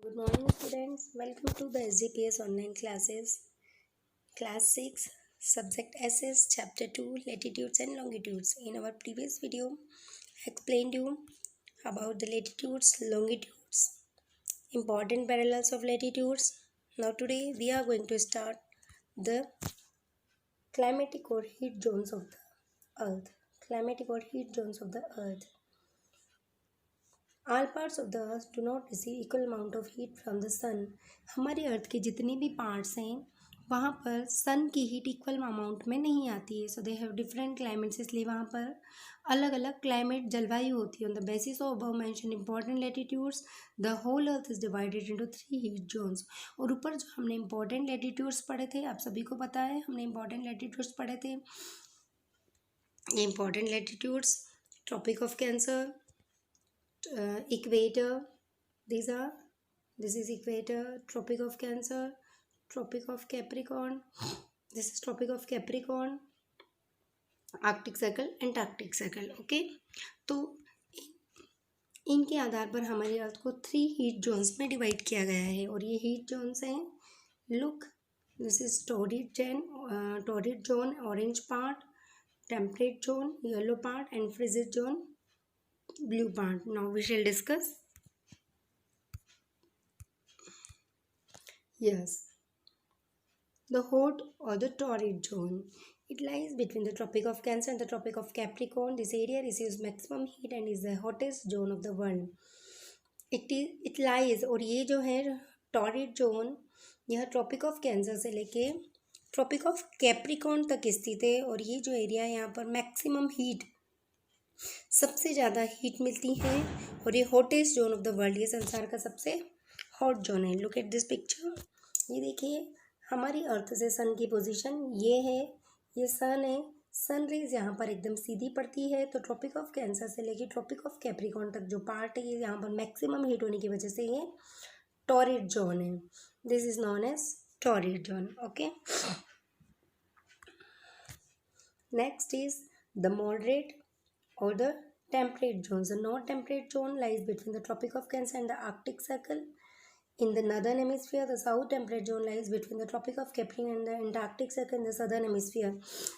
Good morning, students. Welcome to the SGPS online classes. Class 6, Subject SS, Chapter 2, Latitudes and Longitudes. In our previous video, I explained you about the latitudes, longitudes, important parallels of latitudes. Now today we are going to start the climatic or heat zones of the Earth. Climatic or heat zones of the Earth. All parts of the earth do not receive equal amount of heat from the sun. हमारी अर्थ के जितने भी parts हैं वहाँ पर sun की heat equal amount में नहीं आती है. So they have different climates, इसलिए वहाँ पर अलग अलग क्लाइमेट जलवायु होती है. On the basis of above mention important latitudes the whole earth is divided into 3 heat zones. और ऊपर जो हमने इंपॉर्टेंट लैटिट्यूड्स पढ़े थे, आप सभी को पता है हमने इंपॉर्टेंट लैटिट्यूड्स पढ़े थे. ये important latitudes tropic of Cancer, equator, this is equator, tropic of cancer, tropic of capricorn, this is tropic of capricorn, arctic circle, antarctic circle. Okay, तो इनके आधार पर हमारी अर्थ को 3 हीट जोन्स में डिवाइड किया गया है. और ये हीट जोन्स हैं, look, this is torrid zone, orange part, temperate zone, yellow part, and frigid zone, blue part. Now we shall discuss. Yes, the hot or the torrid zone. It lies between the Tropic of Cancer and the Tropic of Capricorn. This area receives maximum heat and is the hottest zone of the world. It lies, और ये जो है torrid zone, यह tropic of cancer से लेके tropic of Capricorn तक स्थित है. और ये जो एरिया है यहाँ पर मैक्सिमम हीट, सबसे ज़्यादा हीट मिलती है. और ये hottest zone of the world, ये संसार का सबसे हॉट जोन है. Look at this picture. ये देखिए हमारी अर्थ से सन की पोजीशन ये है, ये सन है. सन रेज यहाँ पर एकदम सीधी पड़ती है. तो ट्रॉपिक ऑफ कैंसर से लेके ट्रॉपिक ऑफ कैप्रिकॉर्न तक जो पार्ट है, ये यहाँ पर मैक्सिमम हीट होने की वजह से ये टॉरिड जोन है. This is known as torrid zone. Okay, next is the moderate or the temperate zones. The north temperate zone lies between the Tropic of Cancer and the Arctic Circle. In the northern hemisphere, the south temperate zone lies between the Tropic of Capricorn and the Antarctic Circle in the southern hemisphere.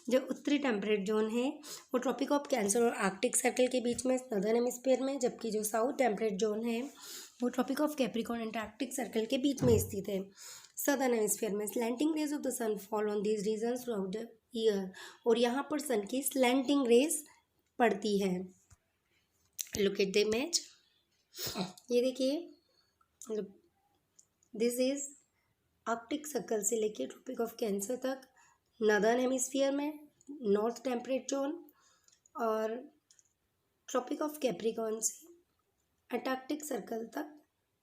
जो उत्तरी temperate zone है वो tropic of cancer और Arctic circle के बीच में northern hemisphere में, जबकि जो साउथ टेम्परेट जोन है वो tropic of Capricorn and Arctic circle के बीच में स्थित है, सदर्न हेमिस्फीयर में. Slanting rays of the sun fall on these regions throughout the year. और यहाँ पर सन की स्लैंटिंग रेज पड़ती है. Look at the image. ये देखिए, दिस इज आर्कटिक सर्कल से लेके ट्रॉपिक ऑफ कैंसर तक नदर्न हेमिस्फीयर में नॉर्थ टेम्परेट जोन, और ट्रॉपिक ऑफ कैप्रिकॉर्न से अंटार्कटिक सर्कल तक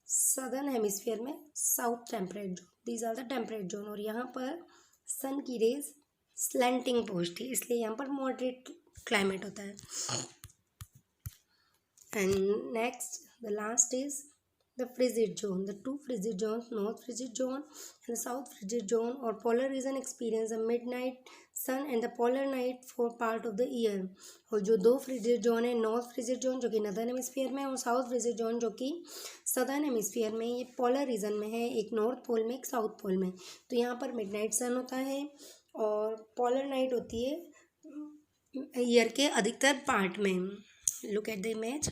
सदर्न हेमिस्फीयर में south temperate zone. These are the temperate zone. और यहाँ पर सन की रेज स्लैंटिंग पहुँचती है, इसलिए यहाँ पर मॉडरेट क्लाइमेट होता है. And next the last is the frigid zone. The 2 frigid zone, north frigid zone and the south frigid zone और polar region experience the midnight sun and the polar night for part of the year. और जो 2 frigid zone है, north frigid zone जो कि northern hemisphere में, और south frigid zone जो कि सदर्न हेमिस्फीयर में, ये पोलर रीजन में है, एक नॉर्थ पोल में एक साउथ पोल में. तो यहाँ पर मिडनाइट सन होता है और पोलर नाइट होती है ईयर के अधिकतर पार्ट में. Look at the image.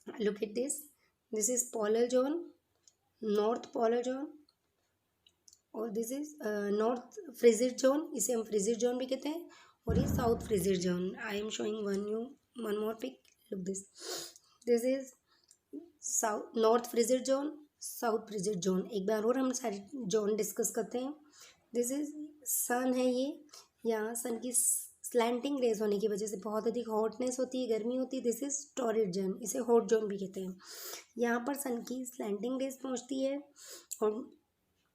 Look at this is polar zone, north polar zone, और this is north frigid zone, इसे हम फ्रिजिड जोन भी कहते हैं. और ये south frigid zone. I am showing one more pic. Look this is south north frigid zone, south frigid zone. एक बार और हम सारी जोन डिस्कस करते हैं. दिस इज सन है, ये यहाँ सन की स्लैंटिंग रेज होने की वजह से बहुत अधिक हॉटनेस होती है, गर्मी होती है. दिस इज टॉरिड जोन, इसे हॉट जोन भी कहते हैं. यहाँ पर सन की स्लैंटिंग रेज पहुँचती है और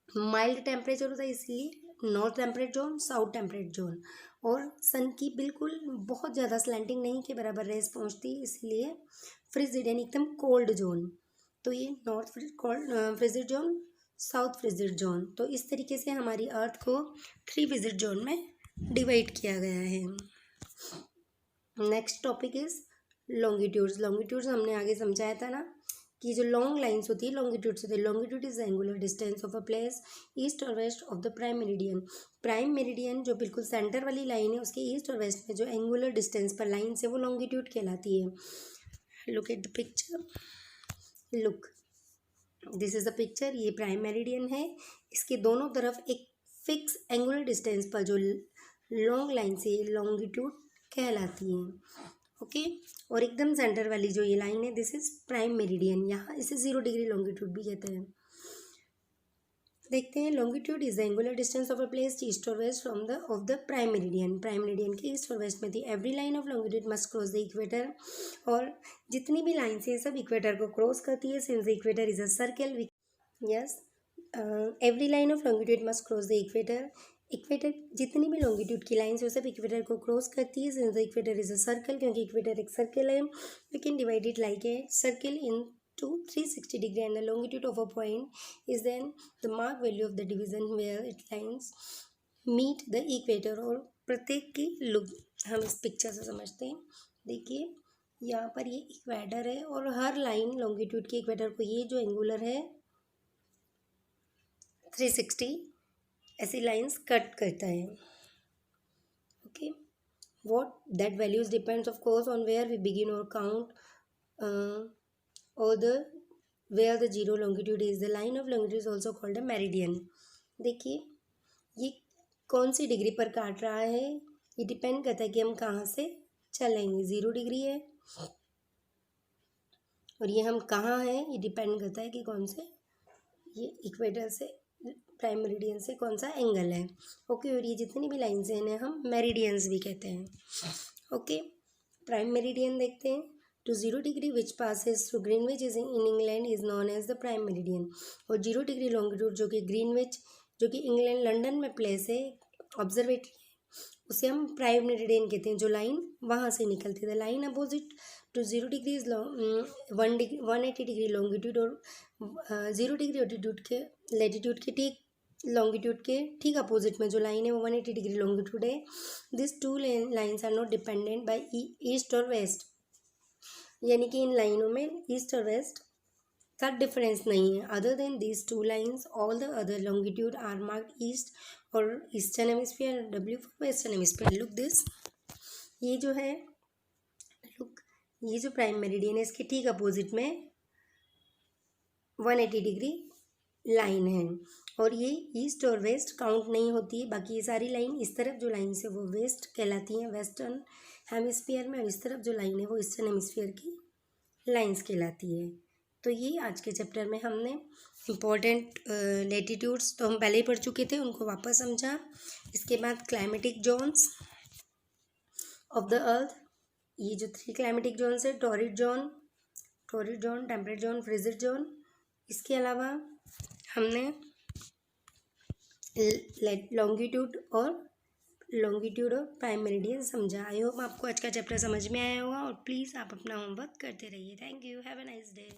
माइल्ड टेम्परेचर होता है, इसलिए north temperate zone, south temperate zone. और सन की बिल्कुल बहुत ज़्यादा स्लैंटिंग नहीं के बराबर रेज पहुँचती, इसलिए फ्रिजिड यानी एकदम कोल्ड जोन. तो ये north frigid zone, south frigid zone. तो इस तरीके से हमारी अर्थ को 3 फ्रिजिड जोन में डिवाइड किया गया है. Next topic is longitudes. Longitudes हमने आगे समझाया था ना कि जो लॉन्ग लाइन्स होती है लॉन्गिट्यूड्स होती है। Longitude is angular distance of a place east और west of the prime meridian. Prime meridian जो बिल्कुल सेंटर वाली लाइन है उसके ईस्ट और वेस्ट में जो एंगुलर डिस्टेंस पर लाइन से वो लॉन्गिट्यूड कहलाती है। Look at the picture, look this is the picture. ये प्राइम मेरिडियन है, इसके दोनों तरफ एक फिक्स एंगुलर डिस्टेंस पर जो लॉन्ग लाइन से लॉन्गिट्यूड कहलाती है। ओके और एकदम सेंटर वाली जो ये लाइन है दिस इज प्राइम मेरिडियन, यहाँ इसे 0 डिग्री लॉन्गिट्यूड भी कहते हैं। देखते हैं longitude is the angular distance of a place east और west from the of the prime meridian. Prime meridian के ईस्ट और वेस्ट में थी। Every line of longitude must cross the equator, और जितनी भी लाइन है सब इक्वेटर को क्रॉस करती है। Since the equator is a circle, yes every line of longitude must cross the equator. Equator जितनी भी लॉन्गिट्यूड की लाइन है वो सब इक्वेटर को क्रॉस करती है। Since the equator is a circle, क्योंकि इक्वेटर एक सर्कल है, we can divide it like a circle in to 360 degree, and the longitude of a point is then the mark value of the division where its lines meet the equator। और प्रत्येक की look हम इस picture से समझते हैं। देखिए यहाँ पर ये इक्वेटर है और हर लाइन लॉन्गिट्यूड के इक्वेटर को ये जो एंगुलर है 360 ऐसी लाइंस कट करता है। Okay what that values depends of course on where we begin or count or the where the zero longitude is। the line of longitude is also called a meridian। देखिए ये कौन सी degree पर काट रहा है, ये डिपेंड करता है कि हम कहाँ से चलेंगे। 0 डिग्री है और ये हम कहाँ हैं ये डिपेंड करता है कि कौन से ये इक्वेटर से प्राइम मेरिडियन से कौन सा एंगल है। ओके और ये जितनी भी लाइन्स हैं इन्हें हम मेरिडियंस भी कहते हैं। ओके प्राइम मेरिडियन देखते हैं। To 0 degree which passes through Greenwich is in England is known as the prime meridian. और 0 डिग्री लॉन्गिट्यूड जो कि ग्रीनविच जो कि इंग्लैंड लंदन में प्लेस है ऑब्जर्वेटरी, उसे हम प्राइम मेरिडियन कहते हैं। जो लाइन वहाँ से निकलती है, the line opposite to 0 degree is 180 degree longitude, और 0 डिग्री एटीट्यूड के लेटीट्यूड के ठीक लॉन्गिट्यूड के ठीक अपोजिट में जो लाइन है वो 180 डिग्री लॉन्गिट्यूड है। This two lines are not dependent by east और वेस्ट, यानी कि इन लाइनों में ईस्ट और वेस्ट का डिफरेंस नहीं है। Other than these 2 lines all the other longitude are marked east और eastern hemisphere, W for western hemisphere. Look this, ये जो है लुक ये जो प्राइम मेरिडियन है इसके ठीक अपोजिट में 180 डिग्री लाइन है, और ये ईस्ट और वेस्ट काउंट नहीं होती है। बाकी ये सारी लाइन इस तरफ जो लाइन है वो वेस्ट कहलाती हैं वेस्टर्न हेमिस्फीयर में, और इस तरफ जो लाइन है वो ईस्टर्न हेमिस्फीयर की लाइंस कहलाती है। तो ये आज के चैप्टर में हमने इम्पोर्टेंट लेटीट्यूड्स तो हम पहले ही पढ़ चुके थे, उनको वापस समझा। इसके बाद climatic zones of the earth, ये जो 3 क्लाइमेटिक जोन्स है torrid zone, temperate zone, frigid zone. इसके अलावा हमने लॉन्गिट्यूड और प्राइम मेरिडियन समझा। आई होप आपको आज का चैप्टर समझ में आया होगा, और प्लीज़ आप अपना होमवर्क करते रहिए। Thank you, have a nice day.